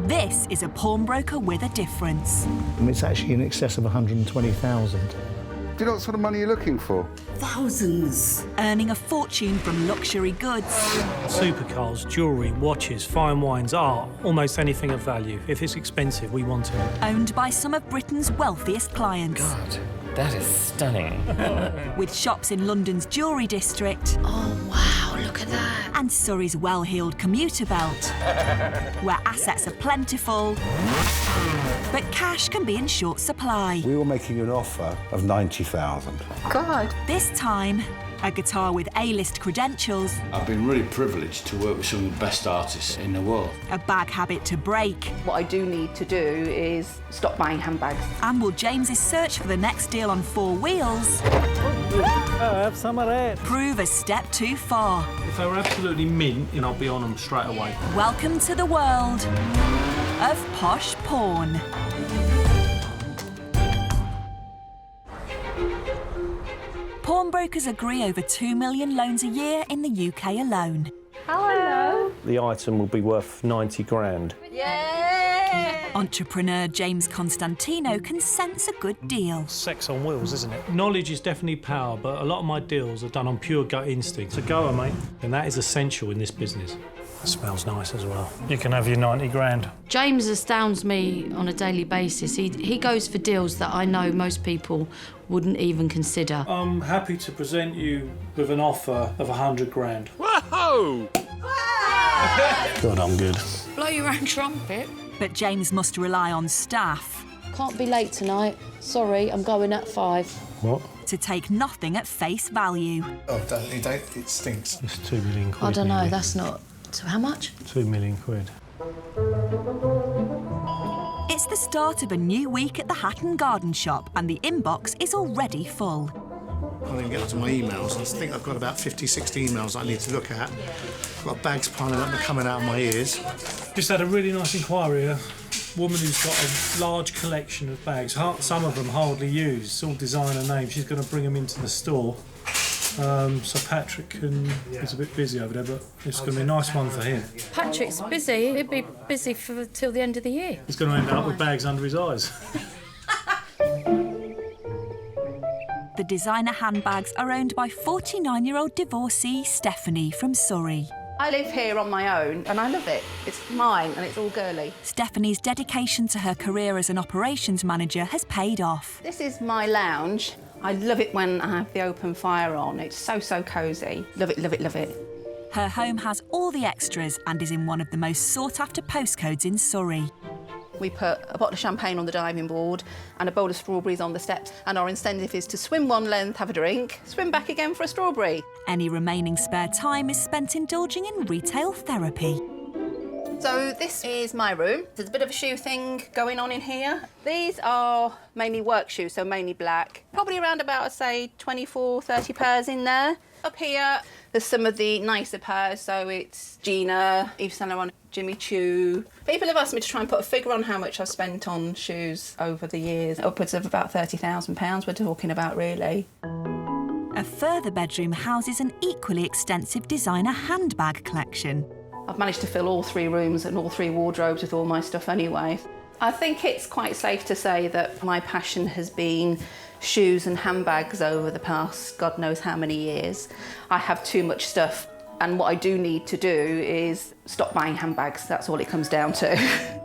This is a pawnbroker with a difference. It's actually in excess of 120,000. Do you know what sort of money you're looking for? Thousands. Earning a fortune from luxury goods. Supercars, jewellery, watches, fine wines, art, almost anything of value. If it's expensive, we want it. Owned by some of Britain's wealthiest clients. God, that is stunning. With shops in London's jewellery district. Oh, wow, look at that. And Surrey's well-heeled commuter belt, where assets are plentiful, but cash can be in short supply. We were making an offer of 90,000. God. This time, a guitar with A-list credentials. I've been really privileged to work with some of the best artists in the world. A bag habit to break. What I do need to do is stop buying handbags. And will James's search for the next deal on four wheels Have some of that. prove a step too far? If they were absolutely mint, I'll be on them straight away. Welcome to the world of Posh Pawn. Pawnbrokers agree over 2 million loans a year in the UK alone. Hello. The item will be worth 90 grand. Yay! Entrepreneur James Constantinou can sense a good deal. Sex on wheels, isn't it? Knowledge is definitely power, but a lot of my deals are done on pure gut instinct. So go on, mate. And that is essential in this business. It smells nice as well. You can have your 90 grand. James astounds me on a daily basis. He goes for deals that I know most people wouldn't even consider. I'm happy to present you with an offer of 100 grand. Whoa! God, I'm good. Blow your own trumpet. But James must rely on staff Can't be late tonight. Sorry, I'm going at 5. What? to take nothing at face value. Oh, it stinks. It's 2 million quid. I don't know, nearly. that's not... So how much? 2 million quid. It's the start of a new week at the Hatton Garden Shop and the inbox is already full. I didn't get onto my emails. I think I've got about 50, 60 emails I need to look at. I've got bags piling up and coming out of my ears. Just had a really nice inquiry. A woman who's got a large collection of bags. Some of them hardly used. It's all designer names. She's going to bring them into the store. So Patrick is a bit busy over there, but it's going to be a nice one for him. Patrick's busy. He'll be busy till the end of the year. He's going to end up with bags under his eyes. The designer handbags are owned by 49-year-old divorcee Stephanie from Surrey. I live here on my own and I love it. It's mine and it's all girly. Stephanie's dedication to her career as an operations manager has paid off. This is my lounge. I love it when I have the open fire on. It's so cosy. Love it, love it, love it. Her home has all the extras and is in one of the most sought-after postcodes in Surrey. We put a bottle of champagne on the diving board and a bowl of strawberries on the steps, and our incentive is to swim one length, have a drink, swim back again for a strawberry. Any remaining spare time is spent indulging in retail therapy. So this is my room. There's a bit of a shoe thing going on in here. These are mainly work shoes, so mainly black. Probably around about, I'd say, 24, 30 pairs in there. Up here, there's some of the nicer pairs, so it's Gina, Yves Saint Laurent, Jimmy Choo. People have asked me to try and put a figure on how much I've spent on shoes over the years. Upwards of about £30,000 we're talking about, really. A further bedroom houses an equally extensive designer handbag collection. I've managed to fill all 3 rooms and all 3 wardrobes with all my stuff anyway. I think it's quite safe to say that my passion has been shoes and handbags over the past God knows how many years. I have too much stuff, and what I do need to do is stop buying handbags. That's all it comes down to.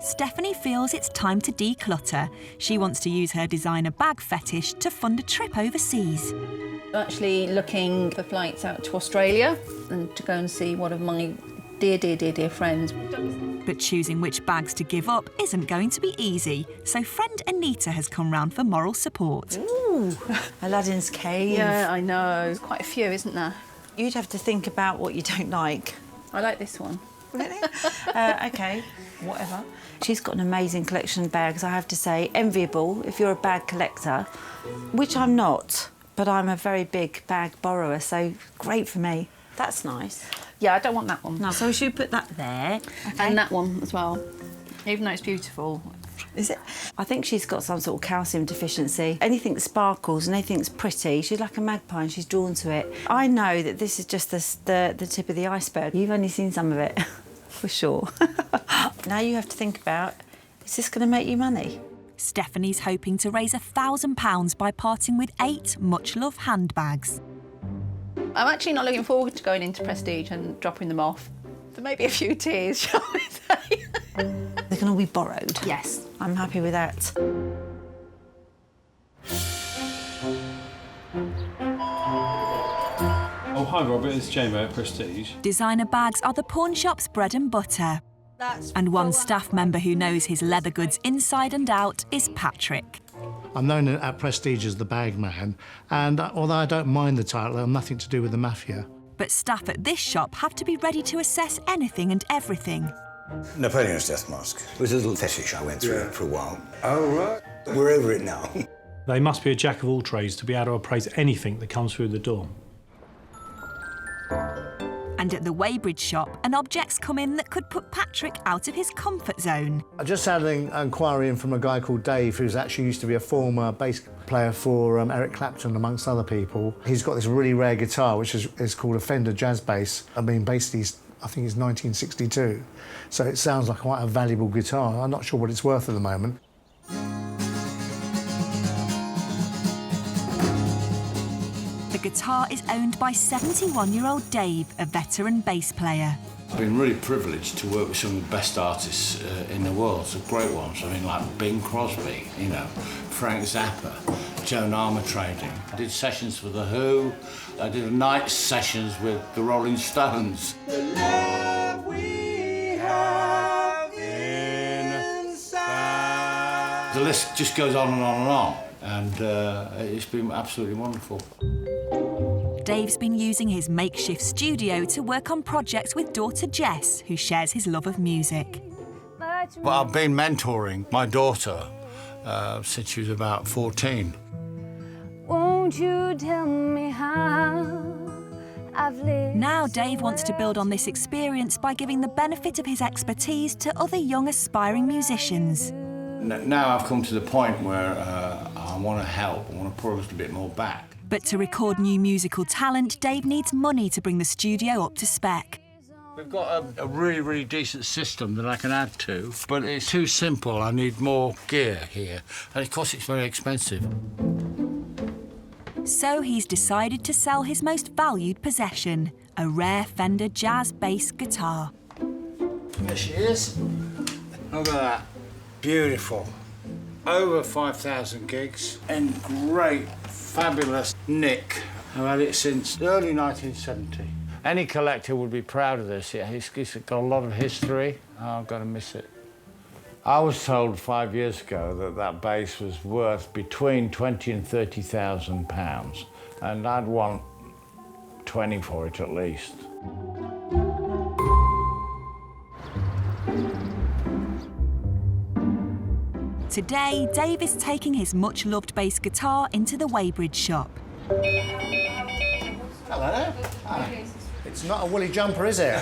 Stephanie feels it's time to declutter. She wants to use her designer bag fetish to fund a trip overseas. I'm actually looking for flights out to Australia and to go and see one of my dear friends. But choosing which bags to give up isn't going to be easy, so friend Anita has come round for moral support. Ooh, Aladdin's cave. Yeah, I know. There's quite a few, isn't there? You'd have to think about what you don't like. I like this one. Really? OK, whatever. She's got an amazing collection of bags, I have to say. Enviable if you're a bag collector, which I'm not, but I'm a very big bag borrower, so great for me. That's nice. Yeah, I don't want that one. No, so we should put that there. Okay. And that one as well, even though it's beautiful. Is it? I think she's got some sort of calcium deficiency. Anything that sparkles and anything's pretty, she's like a magpie and she's drawn to it. I know that this is just the tip of the iceberg. You've only seen some of it, for sure. Now you have to think about, is this going to make you money? Stephanie's hoping to raise £1,000 by parting with 8 much-loved handbags. I'm actually not looking forward to going into Prestige and dropping them off. There may be a few tears, shall we say? They can all be borrowed. Yes. I'm happy with that. Oh, hi, Robert. It's Jamie at Prestige. Designer bags are the pawn shop's bread and butter. And one staff member who knows his leather goods inside and out is Patrick. I'm known at Prestige as the bag man, and although I don't mind the title, I'm nothing to do with the mafia. But staff at this shop have to be ready to assess anything and everything. Napoleon's death mask was a little fetish I went through for a while. Oh, right. We're over it now. They must be a jack of all trades to be able to appraise anything that comes through the door. And at the Weybridge shop, an object's come in that could put Patrick out of his comfort zone. I just had an inquiry in from a guy called Dave, who's actually used to be a former bass player for Eric Clapton, amongst other people. He's got this really rare guitar, which is called a Fender jazz bass. I mean, basically, I think it's 1962. So it sounds like quite a valuable guitar. I'm not sure what it's worth at the moment. The guitar is owned by 71-year-old Dave, a veteran bass player. I've been really privileged to work with some of the best artists in the world, some great ones. I mean, like Bing Crosby, you know, Frank Zappa, Joan Armatrading. I did sessions for The Who. I did night sessions with the Rolling Stones. The love we have inside. The list just goes on and on and on, and it's been absolutely wonderful. Dave's been using his makeshift studio to work on projects with daughter Jess, who shares his love of music. Well, I've been mentoring my daughter since she was about 14. Won't you tell me how I've lived? Now Dave wants to build on this experience by giving the benefit of his expertise to other young aspiring musicians. Now I've come to the point where I want to help, I want to put a little bit more back. But to record new musical talent, Dave needs money to bring the studio up to spec. We've got a really, really decent system that I can add to, but it's too simple. I need more gear here, and of course it's very expensive. So he's decided to sell his most valued possession, a rare Fender jazz bass guitar. There she is. Look at that. Beautiful. Over 5,000 gigs in great, fabulous nick. I've had it since early 1970. Any collector would be proud of this. It's got a lot of history. I'm going to miss it. I was told 5 years ago that that bass was worth between £20,000 and £30,000, and I'd want 20 for it at least. Today, Dave is taking his much-loved bass guitar into the Weybridge shop. Hello. Hi. It's not a woolly jumper, is it?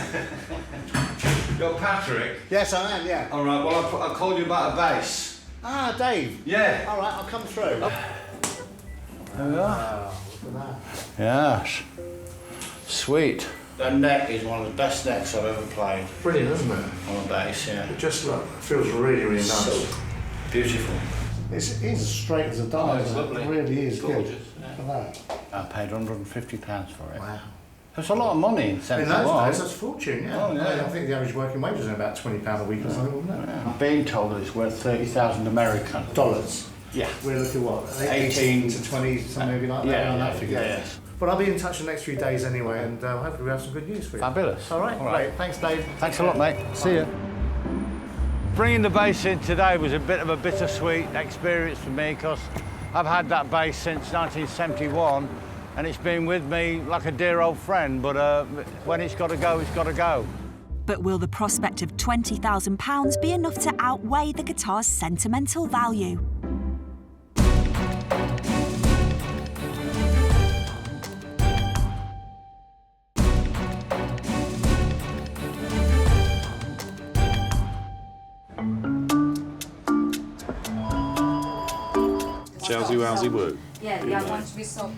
You're Patrick? Yes, I am, yeah. All right, well, I called you about a bass. Ah, Dave. Yeah. All right, I'll come through. There we are. Wow, look at that. Yes. Sweet. That neck is one of the best necks I've ever played. Brilliant, isn't it? On a bass, yeah. It just feels really, really nice. So beautiful. It's as straight as a die. It's lovely. It really is gorgeous. good. Yeah. Look at that. I paid £150 for it. Wow. That's a lot of money in In 71. those days, that's a fortune, yeah. Oh, yeah. I think the average working wage was about £20 a week or something, wasn't it? I'm being told that it's worth 30,000 American. Dollars. Yeah. We're looking what? 18 to 20, something maybe like that. Yeah, around yeah, that figure. yeah. But I'll be in touch the next few days anyway, and hopefully we have some good news for you. Fabulous. All right, All right. great. Thanks, Dave. Thanks a lot, mate. See you. Bringing the bass in today was a bit of a bittersweet experience for me because I've had that bass since 1971 and it's been with me like a dear old friend, but when it's got to go, it's got to go. But will the prospect of £20,000 be enough to outweigh the guitar's sentimental value? Jowsy wowsy woo. Yeah, the other ones we saw.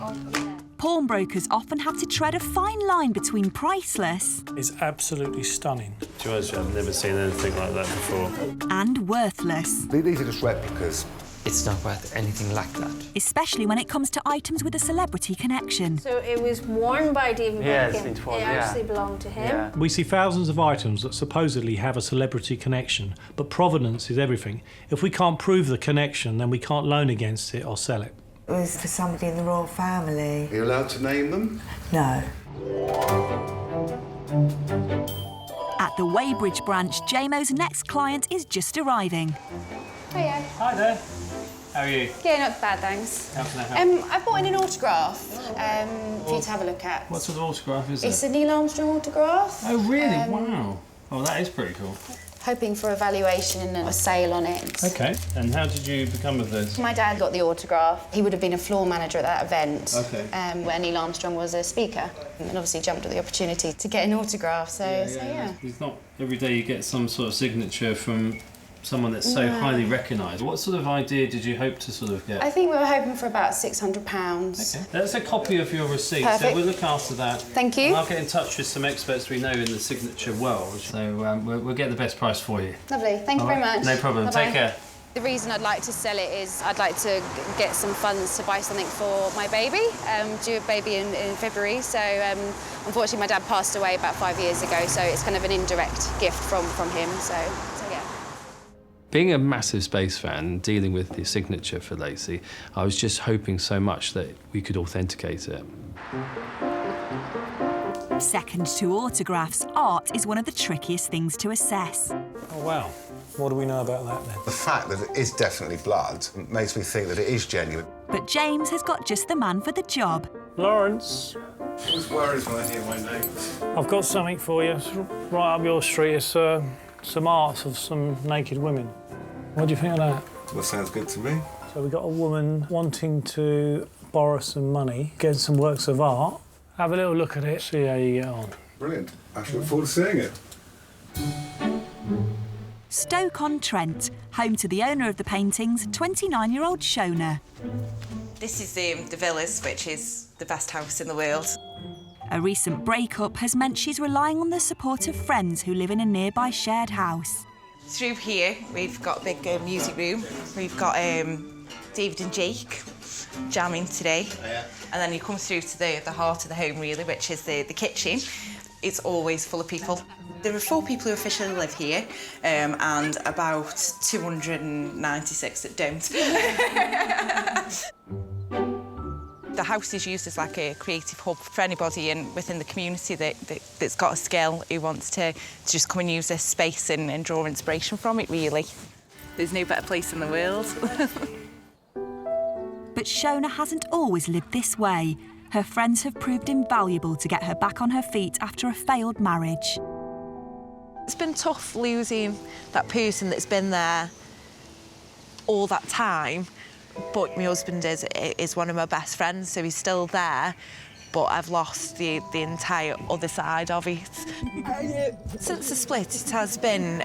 pawnbrokers often have to tread a fine line between priceless... It's absolutely stunning. To be honest, I've never seen anything like that before. ...and worthless. These are just replicas. It's not worth anything like that. Especially when it comes to items with a celebrity connection. So it was worn by David Yes, Beckham. it was, It actually belonged to him. Yeah. We see thousands of items that supposedly have a celebrity connection, but provenance is everything. If we can't prove the connection, then we can't loan against it or sell it. It was for somebody in the royal family. Are you allowed to name them? No. At the Weybridge branch, JMO's next client is just arriving. Hiya. Hi there. How are you? Yeah, not bad, thanks. How can I help? I brought in an autograph for you to have a look at. What sort of autograph is It's it? a Neil Armstrong autograph. Oh, really? Wow. Oh, that is pretty cool. Hoping for a valuation and a sale on it. OK. And how did you become of this? My dad got the autograph. He would have been a floor manager at that event OK. where Neil Armstrong was a speaker, and obviously jumped at the opportunity to get an autograph. So yeah. It's not every day you get some sort of signature from someone that's so highly recognised. What sort of idea did you hope to sort of get? I think we were hoping for about £600. Okay. That's a copy of your receipt, Perfect. so we'll look after that. Thank you. And I'll get in touch with some experts we know in the signature world, so we'll get the best price for you. Lovely. Thank you very much. No problem. Bye-bye. Take care. The reason I'd like to sell it is I'd like to get some funds to buy something for my baby, due a baby in February. So unfortunately my dad passed away about 5 years ago, so it's kind of an indirect gift from him. So yeah. Being a massive Space fan, dealing with the signature for Lacey, I was just hoping so much that we could authenticate it. Second to autographs, art is one of the trickiest things to assess. Oh, wow. What do we know about that, then? The fact that it is definitely blood makes me think that it is genuine. But James has got just the man for the job. Lawrence. I always worries when I hear my name. I've got something for you. It's right up your street. It's some arts of some naked women. What do you think of that? Well, sounds good to me. So we've got a woman wanting to borrow some money, get some works of art. Have a little look at it, see how you get on. Brilliant. I should look forward to seeing it. Stoke-on-Trent, home to the owner of the paintings, 29-year-old Shona. This is the Villas, which is the best house in the world. A recent breakup has meant she's relying on the support of friends who live in a nearby shared house. Through here, we've got a big music room. We've got David and Jake jamming today. Oh, yeah. And then you come through to the heart of the home, really, which is the kitchen. It's always full of people. There are 4 people who officially live here, and about 296 that don't. The house is used as like a creative hub for anybody within the community that's got a skill who wants to just come and use this space and draw inspiration from it, really. There's no better place in the world. But Shona hasn't always lived this way. Her friends have proved invaluable to get her back on her feet after a failed marriage. It's been tough losing that person that's been there all that time, but my husband is one of my best friends, so he's still there, but I've lost the entire other side of it. Since the split, it has been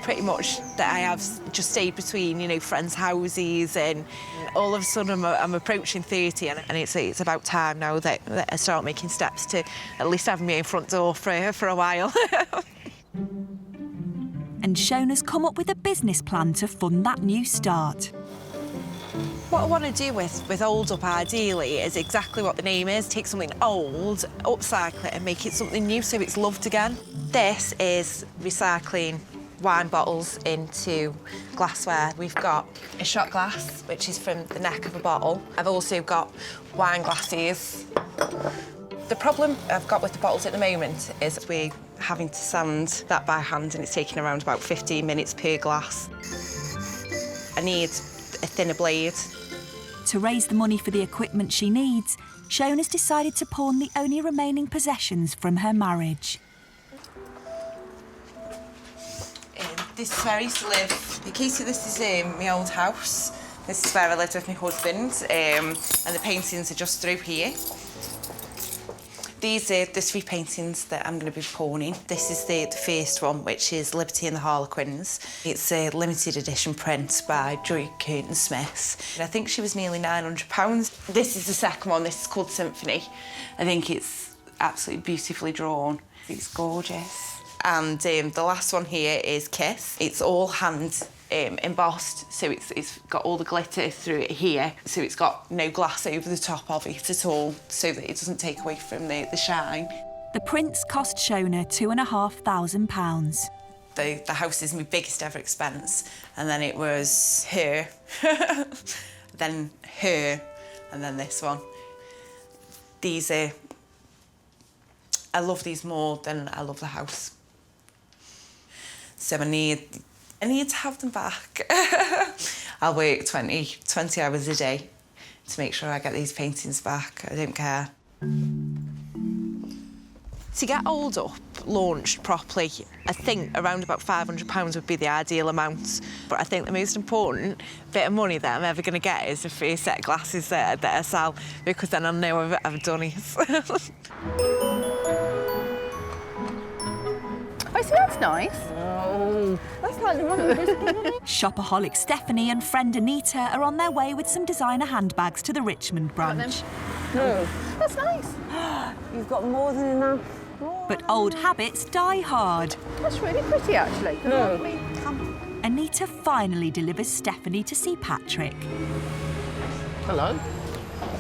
pretty much that I have just stayed between, you know, friends' houses, and all of a sudden I'm approaching 30, and it's about time now that I start making steps to at least have my own front door for a while. And Shona's come up with a business plan to fund that new start. What I want to do with Old Up, ideally, is exactly what the name is. Take something old, upcycle it and make it something new so it's loved again. This is recycling wine bottles into glassware. We've got a shot glass, which is from the neck of a bottle. I've also got wine glasses. The problem I've got with the bottles at the moment is we're having to sand that by hand, and it's taking around about 15 minutes per glass. I need a thinner blade. To raise the money for the equipment she needs, Shona's decided to pawn the only remaining possessions from her marriage. This is where I used to live. Katie, this is my old house. This is where I lived with my husband, and the paintings are just through here. These are the 3 paintings that I'm going to be pawning. This is the first one, which is Liberty and the Harlequins. It's a limited edition print by Joy Curtin Smith. I think she was nearly £900. This is the second one. This is called Symphony. I think it's absolutely beautifully drawn. It's gorgeous. And the last one here is Kiss. It's all hand embossed, so it's got all the glitter through it here, so it's got no glass over the top of it at all, so that it doesn't take away from the shine. The prints cost Shona £2,500. The house is my biggest ever expense, and then it was her, then her, and then this one. These are... I love these more than I love the house. So I need to have them back. I'll work 20 hours a day to make sure I get these paintings back. I don't care. To get Old Up launched properly, I think around about £500 would be the ideal amount. But I think the most important bit of money that I'm ever going to get is the first set of glasses that I sell, because then I'll know I've done it. Oh, so that's nice. Oh, that's like the wrong biscuit. Shopaholic Stephanie and friend Anita are on their way with some designer handbags to the Richmond branch. No. That's nice. You've got more than enough. But old habits die hard. That's really pretty, actually. No. Anita finally delivers Stephanie to see Patrick. Hello.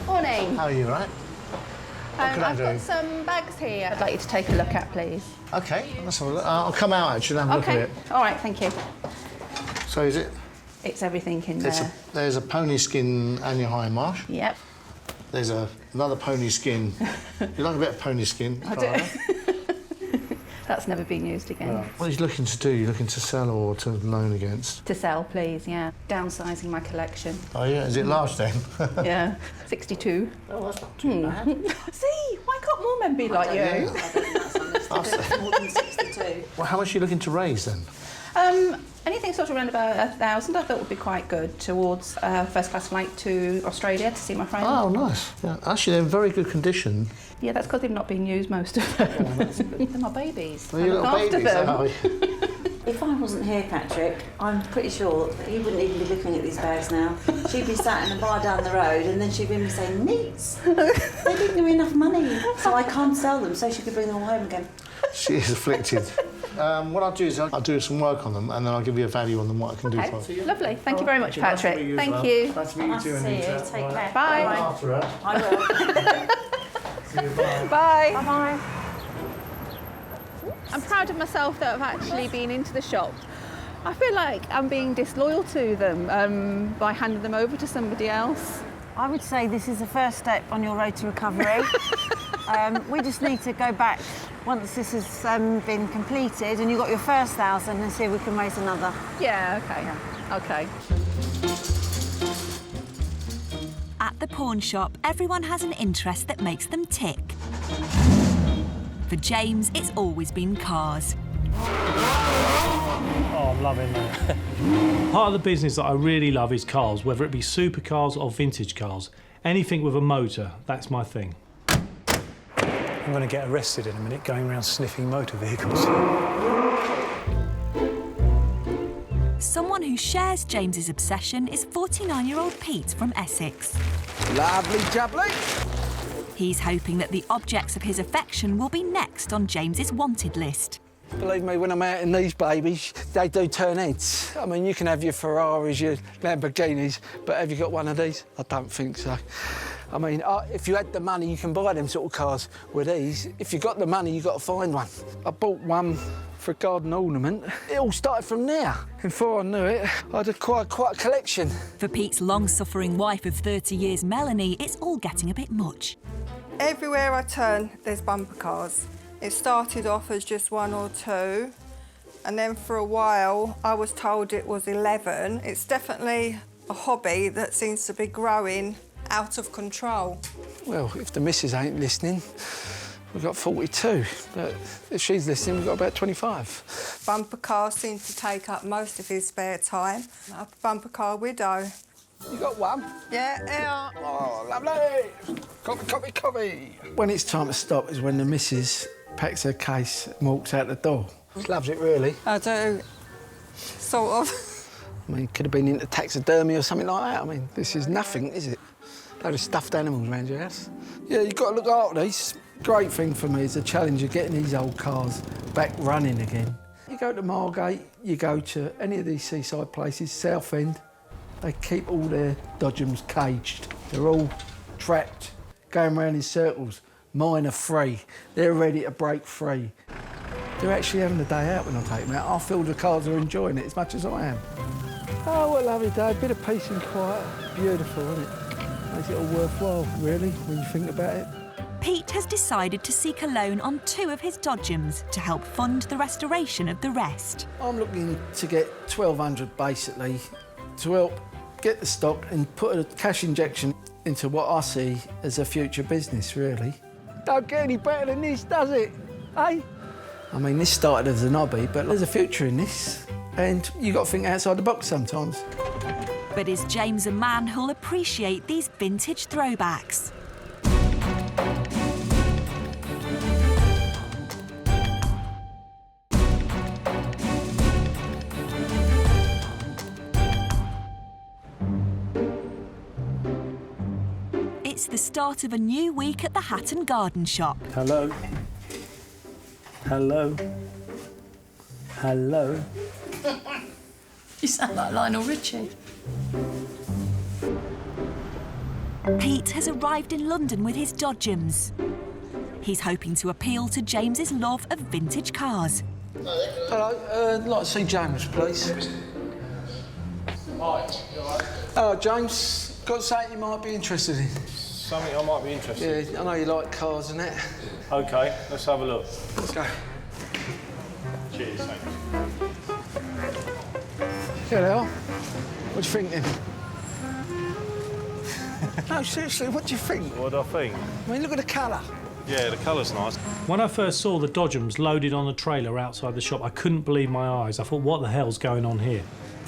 Morning. How are you, right? What can I I've do? got some bags here I'd like you to take a look at, please. OK, let's have a look. I'll come out, actually, and have a look at it. All right, thank you. So is it... It's everything in there. There's a pony skin Anya Hindmarsh. Yep. There's another pony skin. You like a bit of pony skin? I do. That's never been used again. Right. What are you looking to do? Are you looking to sell or to loan against? To sell, please, yeah. Downsizing my collection. Oh, yeah? Is it large, then? Yeah. 62. Oh, that's not too bad. See, why can't more men be like you? I don't think that's on this list. More than 62. Well, how much are you looking to raise, then? Anything sort of around about 1,000 I thought would be quite good towards first-class flight to Australia to see my friend. Oh, nice. Yeah. Actually, they're in very good condition. Yeah, that's because they've not been used, most of them. They're my babies. Well, your little babies, them. If I wasn't here, Patrick, I'm pretty sure that he wouldn't even be looking at these bags now. She'd be sat in a bar down the road and then she'd be saying, "Neats, they didn't give me enough money, so I can't sell them, so she could bring them all home again." She is afflicted. What I'll do is I'll do some work on them and then I'll give you a value on them, what I can do for you. Lovely. Thank you very much, Patrick. Thank you. Nice to meet you too, Anita. Take care. Bye. After her. I will. See you, bye. Bye. Bye-bye. I'm proud of myself that I've actually been into the shop. I feel like I'm being disloyal to them by handing them over to somebody else. I would say this is the first step on your road to recovery. We just need to go back once this has been completed and you've got your first 1,000 and see if we can raise another. Yeah, OK. Yeah. OK. At the pawn shop, everyone has an interest that makes them tick. For James, it's always been cars. Oh, I'm loving that. Part of the business that I really love is cars, whether it be supercars or vintage cars. Anything with a motor, that's my thing. I'm going to get arrested in a minute going around sniffing motor vehicles. Someone who shares James's obsession is 49-year-old Pete from Essex. Lovely jubbly. He's hoping that the objects of his affection will be next on James's wanted list. Believe me, when I'm out in these babies, they do turn heads. I mean, you can have your Ferraris, your Lamborghinis, but have you got one of these? I don't think so. I mean, if you had the money, you can buy them sort of cars with these. If you got the money, you got to find one. I bought one for a garden ornament. It all started from there. Before I knew it, I'd acquired quite a collection. For Pete's long-suffering wife of 30 years, Melanie, it's all getting a bit much. Everywhere I turn, there's bumper cars. It started off as just 1 or 2, and then for a while I was told it was 11. It's definitely a hobby that seems to be growing out of control. Well, if the missus ain't listening, we've got 42, but if she's listening, we've got about 25. Bumper cars seem to take up most of his spare time. I'm a bumper car widow. You got one? Yeah. Oh, lovely! Coffee, coffee, coffee! when it's time to stop is when the missus packs her case and walks out the door. She loves it, really. I do, sort of. I mean, could have been into taxidermy or something like that. I mean, this is nothing, is it? Load of stuffed animals around your house. Yeah, you've got to look after these. Great thing for me is the challenge of getting these old cars back running again. You go to Margate, you go to any of these seaside places, Southend, they keep all their dodgems caged. They're all trapped, going round in circles. Mine are free. They're ready to break free. They're actually having a day out when I take them out. I feel the cars are enjoying it as much as I am. Oh, what a lovely day. A bit of peace and quiet. Beautiful, isn't it? Makes it all worthwhile, really, when you think about it. Pete has decided to seek a loan on 2 of his dodgems to help fund the restoration of the rest. I'm looking to get 1,200 basically to help get the stock and put a cash injection into what I see as a future business, really. Don't get any better than this, does it? Hey? I mean, this started as an hobby, but there's a future in this, and you've got to think outside the box sometimes. But is James a man who'll appreciate these vintage throwbacks? It's the start of a new week at the Hat and Garden Shop. Hello. Hello. Hello. You sound like Lionel Richie. Pete has arrived in London with his dodgems. He's hoping to appeal to James's love of vintage cars. Hello, I'd like to see James, please. Hi. Hello, James. Got something you might be interested in. Something I might be interested in? Yeah, I know you like cars and that. OK, let's have a look. Let's go. Cheers, thanks. Here they are. What do you think, then? No, seriously, what do you think? What do I think? I mean, look at the colour. Yeah, the colour's nice. When I first saw the dodgems loaded on the trailer outside the shop, I couldn't believe my eyes. I thought, what the hell's going on here?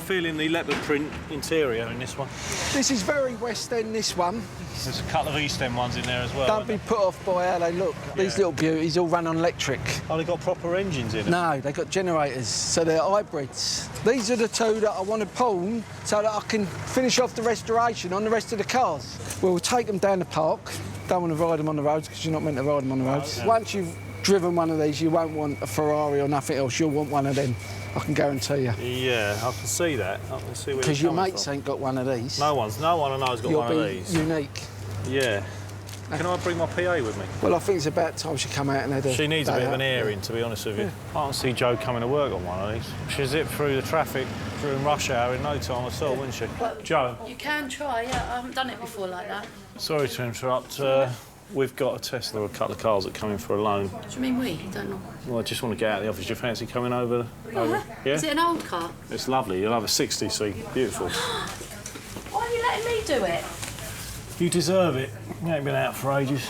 Feeling the leopard print interior in this one. This is very West End, this one. There's a couple of East End ones in there as well. Don't be put off by how they look. Yeah. These little beauties all run on electric. Oh, they've got proper engines in them? No, they've got generators, so they're hybrids. These are the 2 that I want to pawn so that I can finish off the restoration on the rest of the cars. We'll take them down the park. Don't want to ride them on the roads because you're not meant to ride them on the roads. Okay. Once you've driven one of these, you won't want a Ferrari or nothing else. You'll want one of them. I can guarantee you. Yeah, I can see that. I can see where because your mates ain't got one of these. No one I know's got one of these. You'll be unique. Yeah. Can I bring my PA with me? Well, I think it's about time she come out and had a She needs a bit of an airing, to be honest with you. Yeah. I can't see Jo coming to work on one of these. She'd zip through the traffic during rush hour in no time at all, wouldn't she? Jo? You can try, yeah. I haven't done it before like that. Sorry to interrupt. We've got a Tesla, a couple of cars that come in for a loan. What do you mean we? You don't know. Well, I just want to get out of the office. Do you fancy coming over? Yeah? Is it an old car? It's lovely. You'll have a 60-seat. Beautiful. Why are you letting me do it? You deserve it. You ain't been out for ages.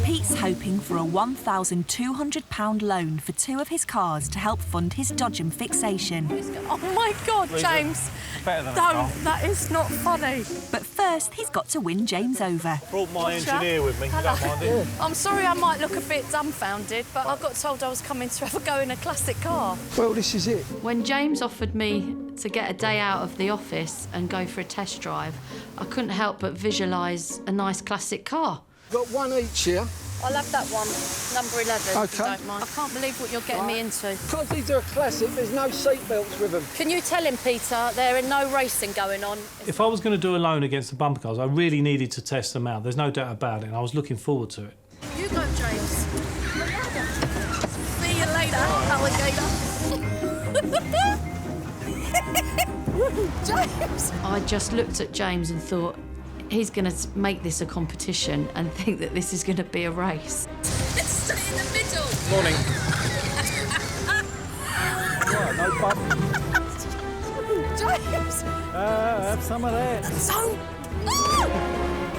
Pete's hoping for a £1,200 loan for 2 of his cars to help fund his dodgem fixation. Oh my God, James! Better than Don't, that is not funny. But first, he's got to win James over. Brought my Gotcha. engineer with me. Hello. Don't mind it. I'm sorry I might look a bit dumbfounded, but I got told I was coming to have a go in a classic car. Well, this is it. When James offered me to get a day out of the office and go for a test drive, I couldn't help but visualise a nice classic car. Got one each here. I'll have that one, number 11, if you Okay. don't mind. I can't believe what you're getting me into. Because these are a classic, there's no seat belts with them. Can you tell him, Peter, there ain't no racing going on? If I was going to do a loan against the bumper cars, I really needed to test them out. There's no doubt about it, and I was looking forward to it. You go, James. See you later, alligator. James! I just looked at James and thought, he's going to make this a competition and think that this is going to be a race. Let's stay in the middle. Morning. Right, no bump. James! Have some of that. So...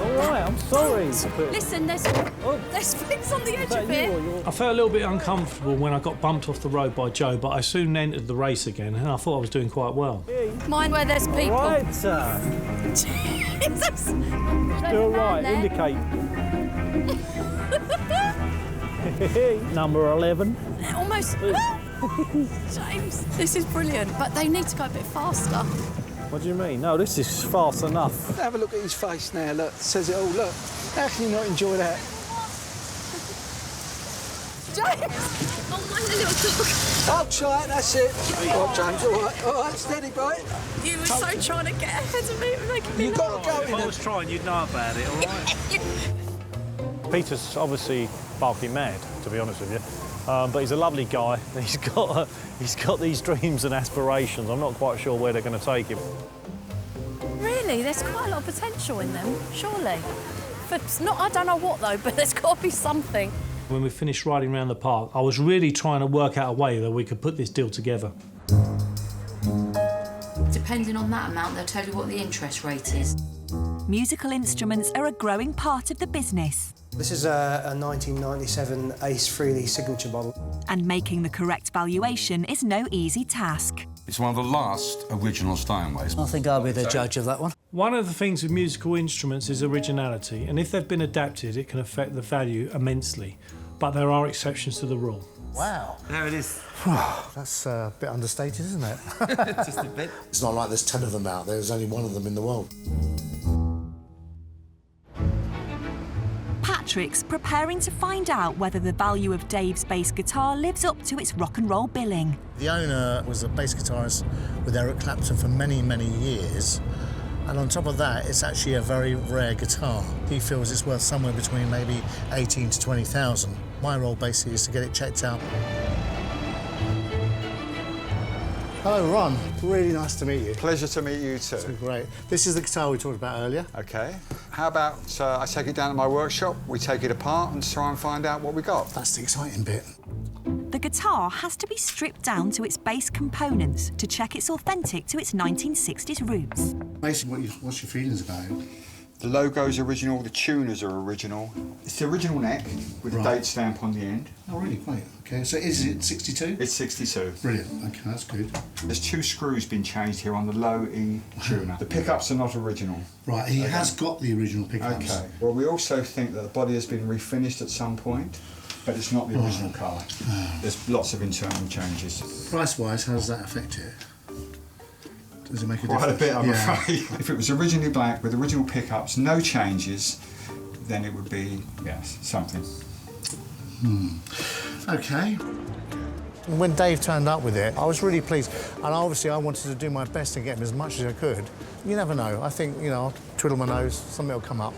All right, I'm sorry. Listen, there's things on the edge of it. I felt a little bit uncomfortable when I got bumped off the road by Jo, but I soon entered the race again, and I thought I was doing quite well. Mind where there's people. All right, sir. Jesus. Still right, indicate. Number 11. Almost. James, this is brilliant, but they need to go a bit faster. What do you mean? No, this is fast enough. Have a look at his face now, look. Says it all, look. How can you not enjoy that? James! Oh, my little dog. I'll try it, that's it. All right, James, all right, steady, boy. You were so trying to get ahead of me, making me You've got to go If in I was trying, you'd know about it, all right? Peter's obviously barking mad, to be honest with you. But he's a lovely guy. He's got these dreams and aspirations. I'm not quite sure where they're going to take him. Really? There's quite a lot of potential in them, surely. But not, I don't know what, though, but there's got to be something. When we finished riding around the park, I was really trying to work out a way that we could put this deal together. Depending on that amount, they'll tell you what the interest rate is. Musical instruments are a growing part of the business. This is a 1997 Ace Frehley signature model. And making the correct valuation is no easy task. It's one of the last original Steinways. I think I'll be the judge of that one. One of the things with musical instruments is originality, and if they've been adapted, it can affect the value immensely. But there are exceptions to the rule. Wow. There it is. That's a bit understated, isn't it? Just a bit. It's not like there's 10 of them out there. There's only one of them in the world. Patrick's preparing to find out whether the value of Dave's bass guitar lives up to its rock and roll billing. The owner was a bass guitarist with Eric Clapton for many, many years. And on top of that, it's actually a very rare guitar. He feels it's worth somewhere between maybe 18 to 20,000. My role basically is to get it checked out. Hello, Ron. Really nice to meet you. Pleasure to meet you too. Great. This is the guitar we talked about earlier. OK. How about I take it down to my workshop, we take it apart and try and find out what we got? That's the exciting bit. The guitar has to be stripped down to its base components to check it's authentic to its 1960s roots. Basically, what's your feelings about it? The logo's original, the tuners are original. It's the original neck with a date stamp on the end. Oh, really? Great. OK, so is it 62? It's 62. Brilliant. OK, that's good. There's 2 screws been changed here on the low E tuner. The pickups are not original. Right, he has got the original pickups. OK. Well, we also think that the body has been refinished at some point, but it's not the original colour. There's lots of internal changes. Price-wise, how does that affect it? Does it make a Quite difference? a bit, I'm afraid. If it was originally black with original pickups, no changes, then it would be, yes, something. OK. When Dave turned up with it, I was really pleased. And obviously, I wanted to do my best to get him as much as I could. You never know. I think, you know, I'll twiddle my nose, something will come up.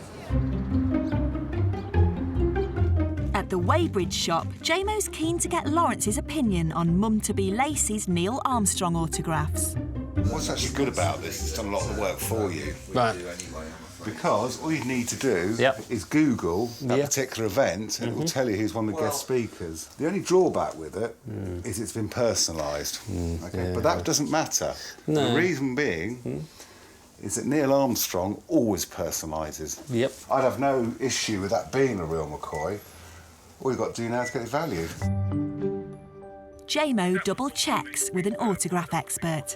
At the Weybridge shop, JMO's keen to get Lawrence's opinion on mum-to-be Lacey's Neil Armstrong autographs. What's actually good about this, it's done a lot of the work for you. Right. Because all you need to do is Google that particular event and it will tell you who's one of the guest speakers. The only drawback with it is it's been personalised. Okay? But that doesn't matter. No. The reason being is that Neil Armstrong always personalises. Yep. I'd have no issue with that being a real McCoy. All you've got to do now is get it valued. JMO double checks with an autograph expert.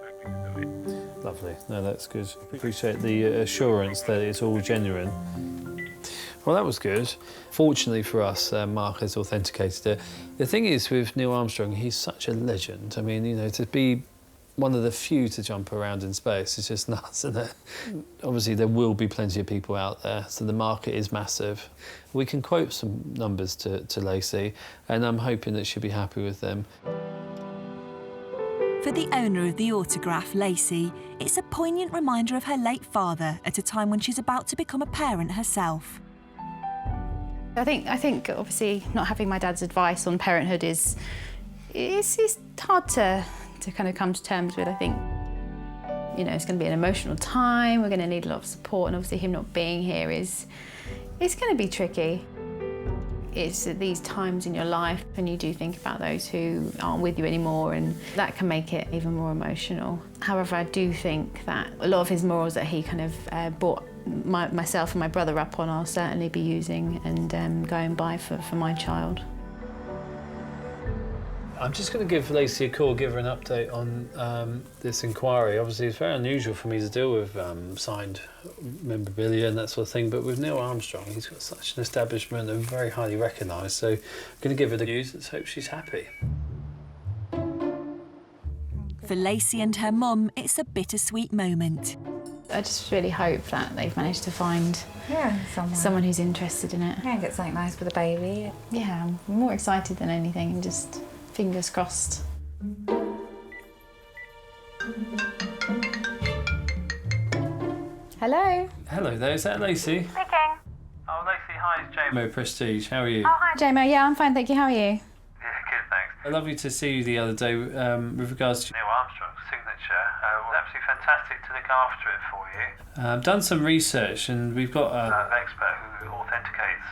Lovely. No, that's good. Appreciate the assurance that it's all genuine. Well, that was good. Fortunately for us, Mark has authenticated it. The thing is with Neil Armstrong, he's such a legend. I mean, you know, to be one of the few to jump around in space is just nuts, isn't it? Obviously, there will be plenty of people out there, so the market is massive. We can quote some numbers to Lacey, and I'm hoping that she'll be happy with them. For the owner of the autograph, Lacey, it's a poignant reminder of her late father at a time when she's about to become a parent herself. I think obviously not having my dad's advice on parenthood is hard to kind of come to terms with. I think, you know, it's going to be an emotional time, we're going to need a lot of support, and obviously him not being here it's going to be tricky. It's at these times in your life when you do think about those who aren't with you anymore, and that can make it even more emotional. However, I do think that a lot of his morals that he kind of brought myself and my brother up on, I'll certainly be using and going by for my child. I'm just going to give Lacey a call, give her an update on this inquiry. Obviously, it's very unusual for me to deal with signed memorabilia and that sort of thing, but with Neil Armstrong, he's got such an establishment and very highly recognised, so I'm going to give her the news. Let's hope she's happy. For Lacey and her mum, it's a bittersweet moment. I just really hope that they've managed to find someone who's interested in it. Yeah, get something nice for the baby. Yeah, I'm more excited than anything, and just fingers crossed. Hello. Hello there, is that Lacey? Speaking. Oh, Lacey, hi, it's Jamo Prestige. How are you? Oh, hi, JMO. Yeah, I'm fine, thank you. How are you? Lovely to see you the other day with regards to Neil Armstrong's signature. It was absolutely fantastic to look after it for you. I've done some research and we've got an expert who authenticates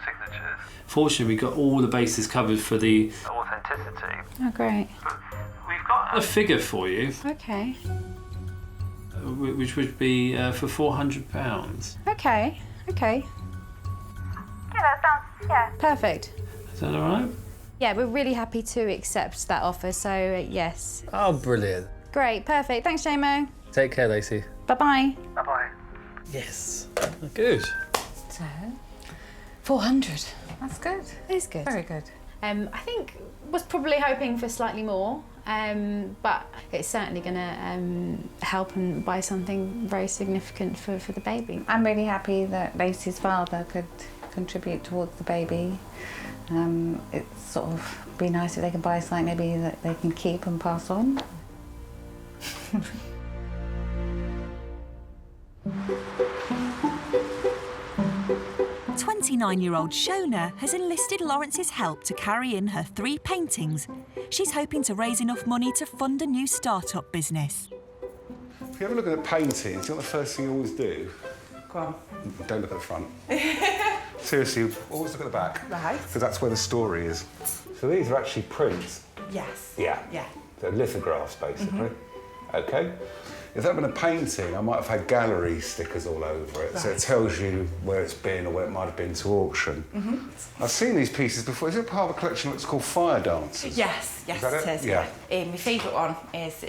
signatures. Fortunately, we've got all the bases covered for the authenticity. Oh, great. We've got a figure for you, Okay. which would be for £400. Okay. Okay. Yeah, that sounds, yeah. Perfect. Is that all right? Yeah, we're really happy to accept that offer, so yes. Oh, brilliant. Great, perfect. Thanks, JMO. Take care, Lacey. Bye-bye. Bye-bye. Yes. Good. So, 400. That's good. It is good. Very good. I think was probably hoping for slightly more, but it's certainly going to help and buy something very significant for the baby. I'm really happy that Lacey's father could contribute towards the baby. It's sort of be nice if they can buy something maybe that they can keep and pass on. 29-year-old Shona has enlisted Lawrence's help to carry in her 3 paintings. She's hoping to raise enough money to fund a new start-up business. If you have a look at the paintings, you know what the first thing you always do? Go on. Don't look at the front. Seriously, always look at the back. Right. Because that's where the story is. So these are actually prints. Yes. Yeah. Yeah. They're lithographs, basically. OK. If that had been a painting, I might have had gallery stickers all over it, so it tells you where it's been or where it might have been to auction. I've seen these pieces before. Is it part of a collection that's called Fire Dancers? Yes, yes, Is that it is. Yeah. My favourite one is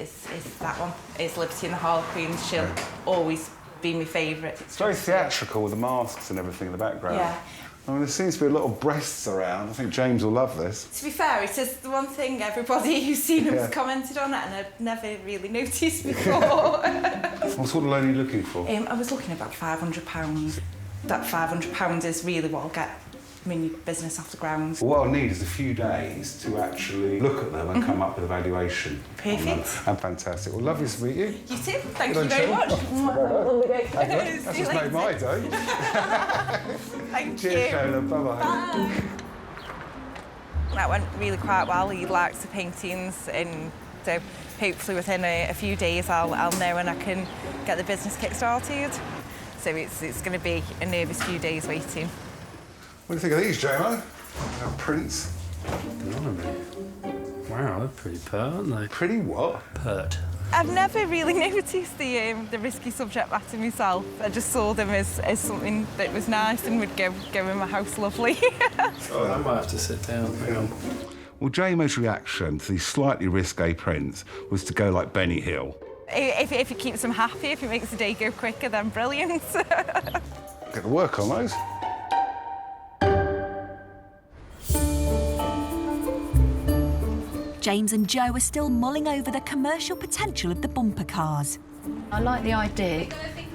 that one. Is Liberty and the Harlequins. She'll always be my favourite. It's very theatrical with the masks and everything in the background. Yeah. I mean, there seems to be a lot of breasts around. I think James will love this. To be fair, it is the one thing everybody who's seen it has Yeah. commented on it, and I've never really noticed before. What sort of loan are you looking for? I was looking at about £500. That £500 is really what I'll get my business off the ground. What I'll need is a few days to actually look at them and come up with a valuation. Perfect. And fantastic. Well, lovely to meet you. You too. Thank Good you very on, much. That's See you just made later. my day. Thank Cheers, you. Shona. Bye-bye. Bye. That went really quite well. He likes the paintings, and so hopefully within a few days I'll know when I can get the business kick-started. So it's going to be a nervous few days waiting. What do you think of these, JMO? Prints. Blimey. Wow, they're pretty pert, aren't they? Pretty what? Pert. I've never really noticed the risky subject matter myself. I just saw them as something that was nice and would go in my house lovely. Oh, I might have to sit down. Hang on. Well, JMO's reaction to these slightly risque prints was to go like Benny Hill. If it keeps them happy, if it makes the day go quicker, then brilliant. Get to work on those. James and Joe are still mulling over the commercial potential of the bumper cars. I like the idea,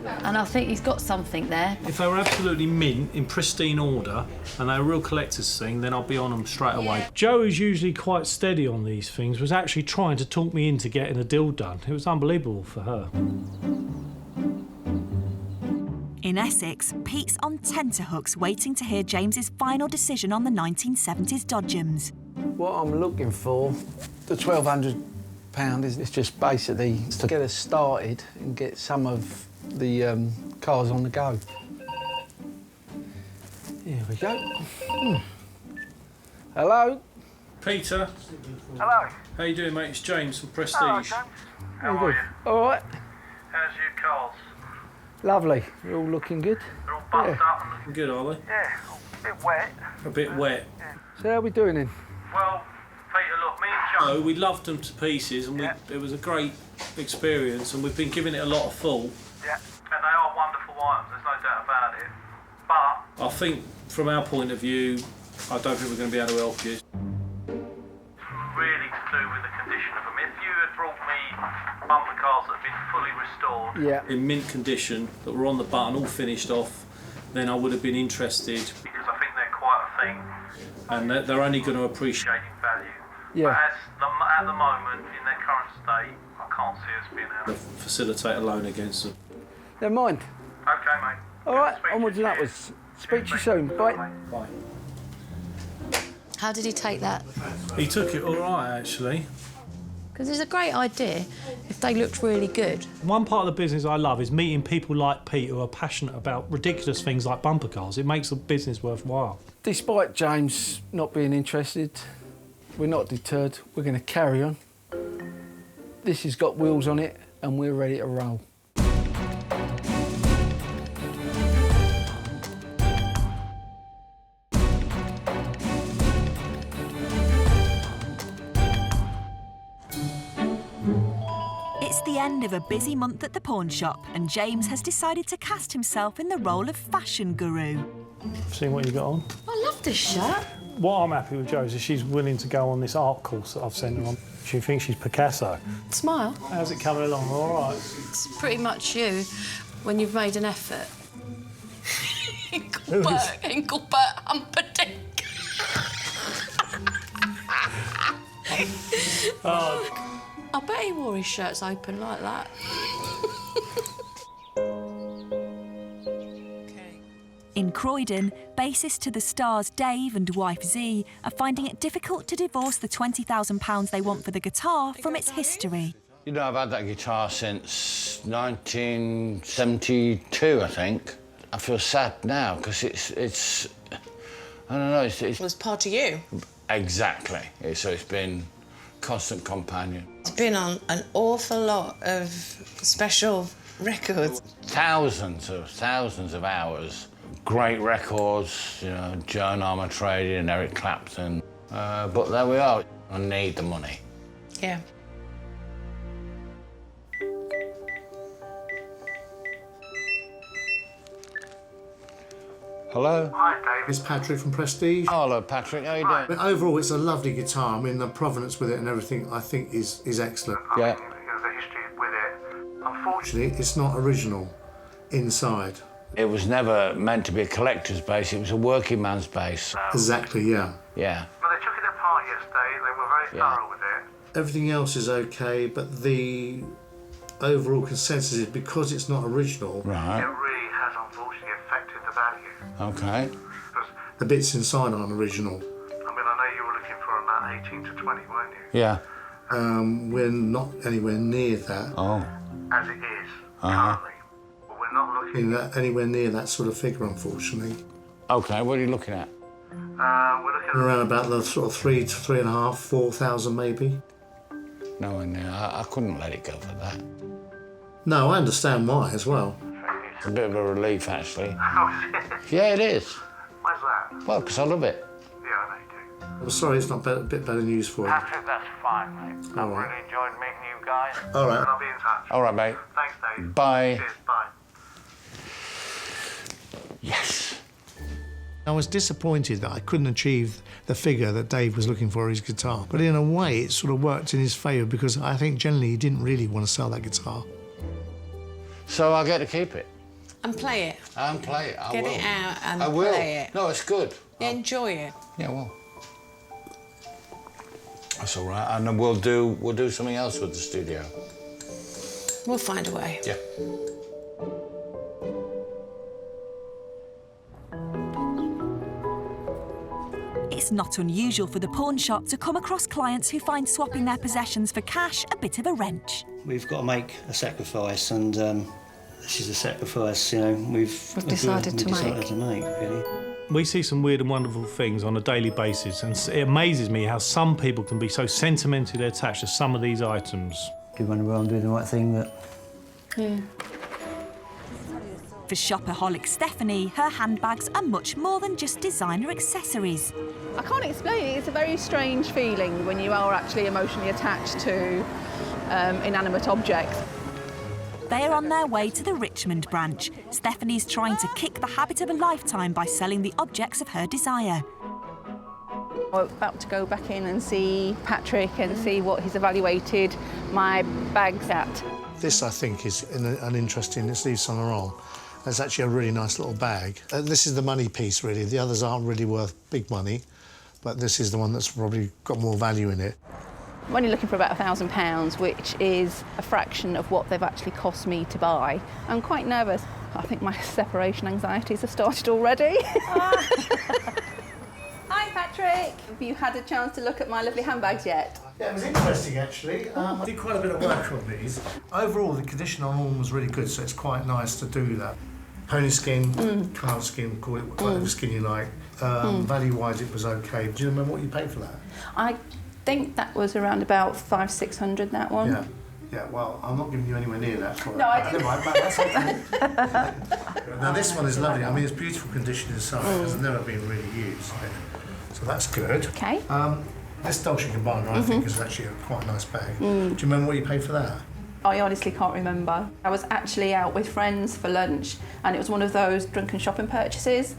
and I think he's got something there. If they were absolutely mint, in pristine order, and they're a real collector's thing, then I'll be on them straight away. Joe, who's usually quite steady on these things, was actually trying to talk me into getting a deal done. It was unbelievable for her. In Essex, Pete's on tenterhooks waiting to hear James's final decision on the 1970s Dodgems. What I'm looking for, the £1,200 is just basically to get us started and get some of the cars on the go. Here we go. Hello? Peter. Hello. How you doing, mate? It's James from Prestige. Hello, James. How are you? All right. How's your cars? Lovely. They're all looking good. They're all buffed up and Looking good, are they? yeah, a bit wet. A bit wet. So how are we doing then? Well, Peter, look, me So we loved them to pieces, and it was a great experience, and we've been giving it a lot of thought. Yeah, and they are wonderful items, there's no doubt about it. But I think, from our point of view, I don't think we're going to be able to help you. really to do with the condition of them. If you had brought me bumper cars that had been fully restored, In mint condition, that were on the button, all finished off, then I would have been interested. because I think they're quite a thing. And they're only going to appreciate In value. Yeah. But at the moment, in their current state, I can't see us being able to facilitate a loan against them. Never mind. Okay, mate. All right, onwards and upwards. Speak to you soon. Bye. Bye. How did he take that? He took it all right, actually. Because it's a great idea if they looked really good. One part of the business I love is meeting people like Pete who are passionate about ridiculous things like bumper cars. It makes the business worthwhile. Despite James not being interested, we're not deterred. We're going to carry on. This has got wheels on it and we're ready to roll. It's the end of a busy month at the pawn shop, and James has decided to cast himself in the role of fashion guru. Seen what you got on? I love this shirt. What I'm happy with Jo is she's willing to go on this art course that I've sent her on. She thinks she's Picasso. Smile. How's it coming along? All right. It's pretty much you when you've made an effort. Engelbert Humperdinck. I bet he wore his shirts open like that. In Croydon, bassist to the Stars Dave and wife Z are finding it difficult to divorce the £20,000 they want for the guitar from its history. You know, I've had that guitar since 1972, I think. I feel sad now, because it's... I don't know, it's... It was part of you. Exactly. So it's been constant companion. It's been on an awful lot of special records. Thousands of hours. Great records, you know, Joan Armatrading and Eric Clapton. But there we are. I need the money. Yeah. Hello? Hi, Dave. It's Patrick from Prestige. Oh, hello, Patrick. How you doing? But overall, it's a lovely guitar. I mean, the provenance with it and everything, I think, is excellent. Yeah. There's a history with it. Unfortunately, Actually, it's not original inside. It was never meant to be a collector's bass. It was a working man's bass. Exactly, yeah. Yeah. but they took it apart yesterday. They were very thorough with it. Everything else is okay, but the overall consensus is because it's not original. It really has unfortunately affected the value. Okay. The bits inside aren't original. I mean, I know you were looking for about 18 to 20, weren't you? Yeah. We're not anywhere near that. Oh. As it is Uh-huh. currently. But we're not looking. Anywhere near that sort of figure, unfortunately. Okay, what are you looking at? We're looking Around about the sort of 3 to 3.5, 4,000 maybe. No, I couldn't let it go for that. No, I understand why as well. It's a bit of a relief, actually. How is it? Yeah, it is. Why's that? Well, because I love it. Yeah, I know you I'm sorry, it's not a bit better news for do. you. Patrick, that's fine, mate. I've All right. really enjoyed meeting you guys. All right. And I'll be in touch. All right, mate. Thanks, Dave. Bye. Cheers, bye. Yes. I was disappointed that I couldn't achieve the figure that Dave was looking for his guitar. But in a way, it sort of worked in his favour because I think generally he didn't really want to sell that guitar. So I get to keep it. And play it. And play it. I Get will. it out and I will. play it. No, it's good. Enjoy it. Yeah, well. That's all right. And then we'll do something else with the studio. We'll find a way. Yeah. It's not unusual for the pawn shop to come across clients who find swapping their possessions for cash a bit of a wrench. We've got to make a sacrifice, and this is a sacrifice, you know, we've decided to make, really. We see some weird and wonderful things on a daily basis, and it amazes me how some people can be so sentimentally attached to some of these items. Do you wonder whether I'm doing the right thing? That Yeah. For shopaholic Stephanie, her handbags are much more than just designer accessories. I can't explain it. It's a very strange feeling when you are actually emotionally attached to inanimate objects. They are on their way to the Richmond branch. Stephanie's trying to kick the habit of a lifetime by selling the objects of her desire. I'm about to go back in and see Patrick and see what he's evaluated my bags at. This, I think, is an interesting, let's leave some on. It's actually a really nice little bag. This is the money piece, really. The others aren't really worth big money, but this is the one that's probably got more value in it. I'm only looking for about £1,000, which is a fraction of what they've actually cost me to buy. I'm quite nervous. I think my separation anxieties have started already. Hi, Patrick. Have you had a chance to look at my lovely handbags yet? Yeah, it was interesting, actually. I did quite a bit of work on these. Overall, the condition on all was really good, so it's quite nice to do that. Pony skin, calf skin, call it whatever skin you like. Value-wise, it was okay. Do you remember what you paid for that? I think that was around about £500-600, that one. Yeah. Yeah, well, I'm not giving you anywhere near that for it. No, I didn't. Never mind, that's okay. Now, this one is lovely. I mean, it's beautiful condition inside. It's never been really used. So that's good. Okay. This Dolce & Gabbana, I think, is actually a quite nice bag. Do you remember what you paid for that? I honestly can't remember. I was actually out with friends for lunch, and it was one of those drunken shopping purchases.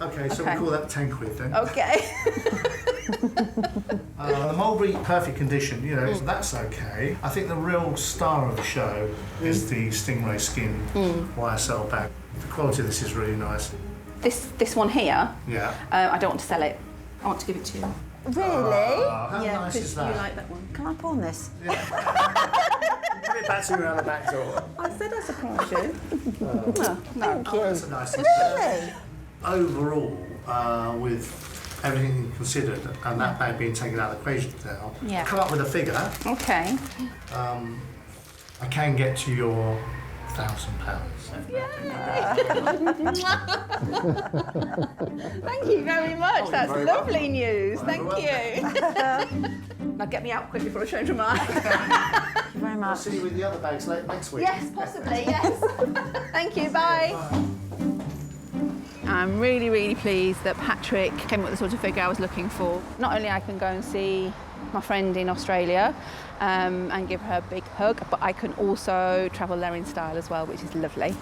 Okay, so we call that 10 quid then. Okay. The Mulberry, perfect condition, you know, so that's okay. I think the real star of the show is the Stingray Skin YSL bag. The quality of this is really nice. This one here, Yeah. I don't want to sell it. I want to give it to you. Really? How yeah, nice is you that? like that one. Can I pawn this? Put it back to around the back door. I said I surprised you. Thank you. That's a nice Really? Overall, with everything considered and that bag being taken out of the equation now, Yeah. come up with a figure. Okay. I can get to your £1,000. Thank you very much. That's very lovely news. Thank welcome. you. Now get me out quickly before I change my mind. Thank you very I'll much. see you with the other bags next week. Yes, possibly, yes. Thank you, bye. I'm really, really pleased that Patrick came up with the sort of figure I was looking for. Not only I can go and see my friend in Australia and give her a big hug, but I can also travel there in style as well, which is lovely.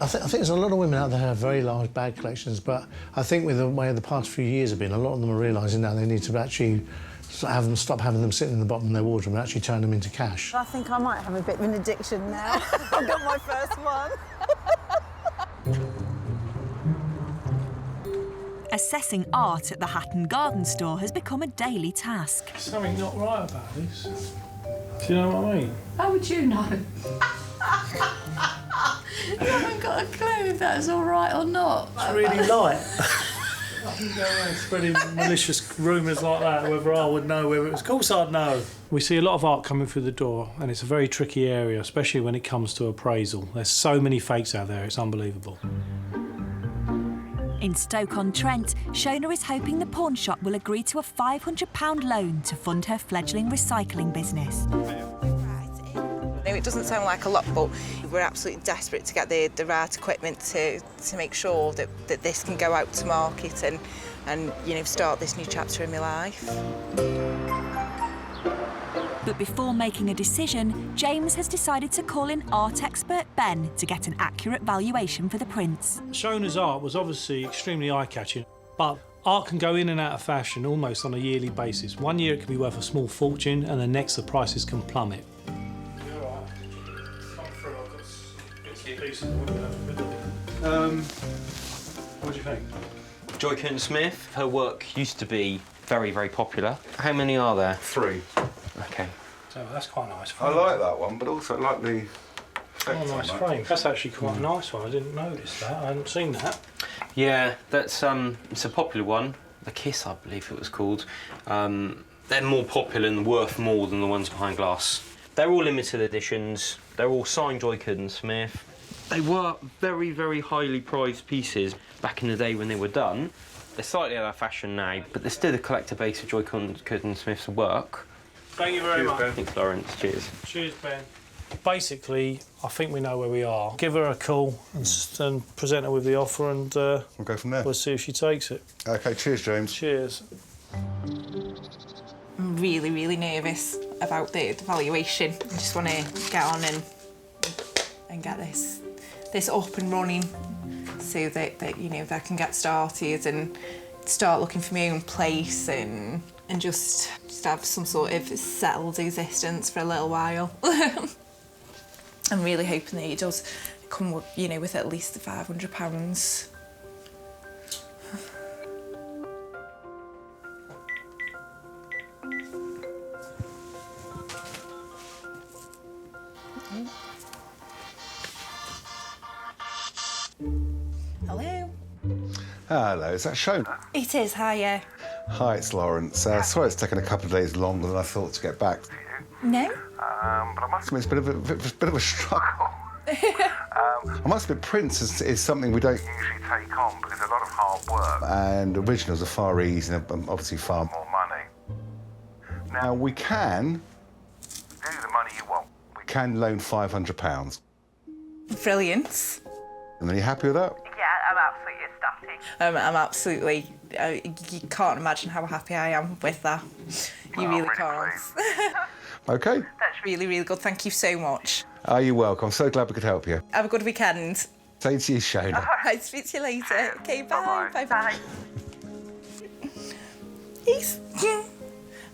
I think there's a lot of women out there who have very large bag collections, but I think with the way the past few years have been, a lot of them are realising now they need to actually stop having them sitting in the bottom of their wardrobe and actually turn them into cash. I think I might have a bit of an addiction now. I've got my first one. Assessing art at the Hatton Garden store has become a daily task. Something not right about this. Do you know what I mean? How would you know? You haven't got a clue if that's all right or not. It's really light. I can go around spreading malicious rumours like that, whether I would know whether it was. Of course I'd know. We see a lot of art coming through the door, and it's a very tricky area, especially when it comes to appraisal. There's so many fakes out there, it's unbelievable. In Stoke-on-Trent, Shona is hoping the pawn shop will agree to a £500 loan to fund her fledgling recycling business. It doesn't sound like a lot, but we're absolutely desperate to get the right equipment to make sure that this can go out to market and you know, start this new chapter in my life. But before making a decision, James has decided to call in art expert Ben to get an accurate valuation for the prints. Shona's art was obviously extremely eye-catching, but art can go in and out of fashion almost on a yearly basis. One year it can be worth a small fortune, and the next the prices can plummet. What do you think? Joy Curtin Smith, her work used to be very, very popular. How many are there? 3. Okay. So that's quite nice. I like that one, but also I like the effect nice on frame. That's actually quite a nice one. I didn't notice that. I hadn't seen that. Yeah, that's it's a popular one. The Kiss, I believe it was called. They're more popular and worth more than the ones behind glass. They're all limited editions. They're all signed Joy Curtin Smith. They were very, very highly prized pieces back in the day when they were done. They're slightly out of fashion now, but they're still a collector base of Joy Curtin Smith's work. Thank you very much. Thanks, Lawrence. Cheers. Cheers, Ben. Basically, I think we know where we are. Give her a call and present her with the offer, and we'll go from there. We'll see if she takes it. OK, cheers, James. Cheers. I'm really, really nervous about the valuation. I just want to get on and get this up and running so that you know, that I can get started and start looking for my own place and just have some sort of settled existence for a little while. I'm really hoping that it does come with, you know, with at least the £500. Hello. Hello, is that Shona? It is, hiya. Hi, it's Lawrence. Sorry it's taken a couple of days longer than I thought to get back. No? But I must admit, it's a bit of a struggle. I must admit, prints is something we don't usually take on because it's a lot of hard work. And originals are far easier and obviously far more money. Now, we can do the money you want. We can loan £500. Brilliant. And are you happy with that? Yeah, I'm absolutely ecstatic. I'm absolutely... you can't imagine how happy I am with that. You really can't. OK. That's really, really good. Thank you so much. Are you welcome? I'm so glad we could help you. Have a good weekend. Same to you, Shona. All right, speak to you later. OK, bye. Bye-bye.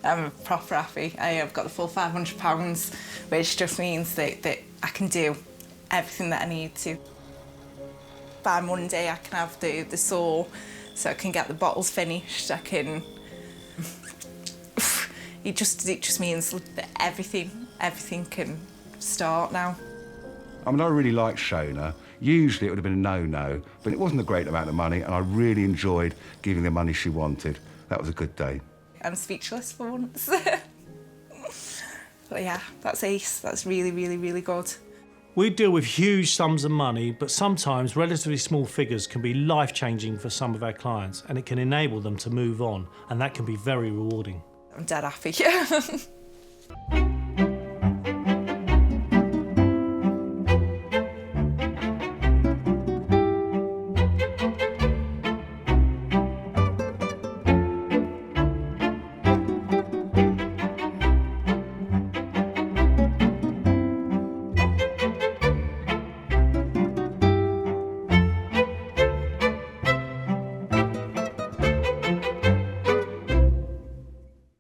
I'm proper happy. I have got the full £500, which just means that I can do everything that I need to. By Monday, I can have the saw, so I can get the bottles finished. I can. It just means that everything can start now. I mean, I really like Shona. Usually it would have been a no-no, but it wasn't a great amount of money, and I really enjoyed giving the money she wanted. That was a good day. I'm speechless for once. But yeah, that's ace. That's really, really, really good. We deal with huge sums of money, but sometimes relatively small figures can be life-changing for some of our clients, and it can enable them to move on, and that can be very rewarding. I'm dead happy.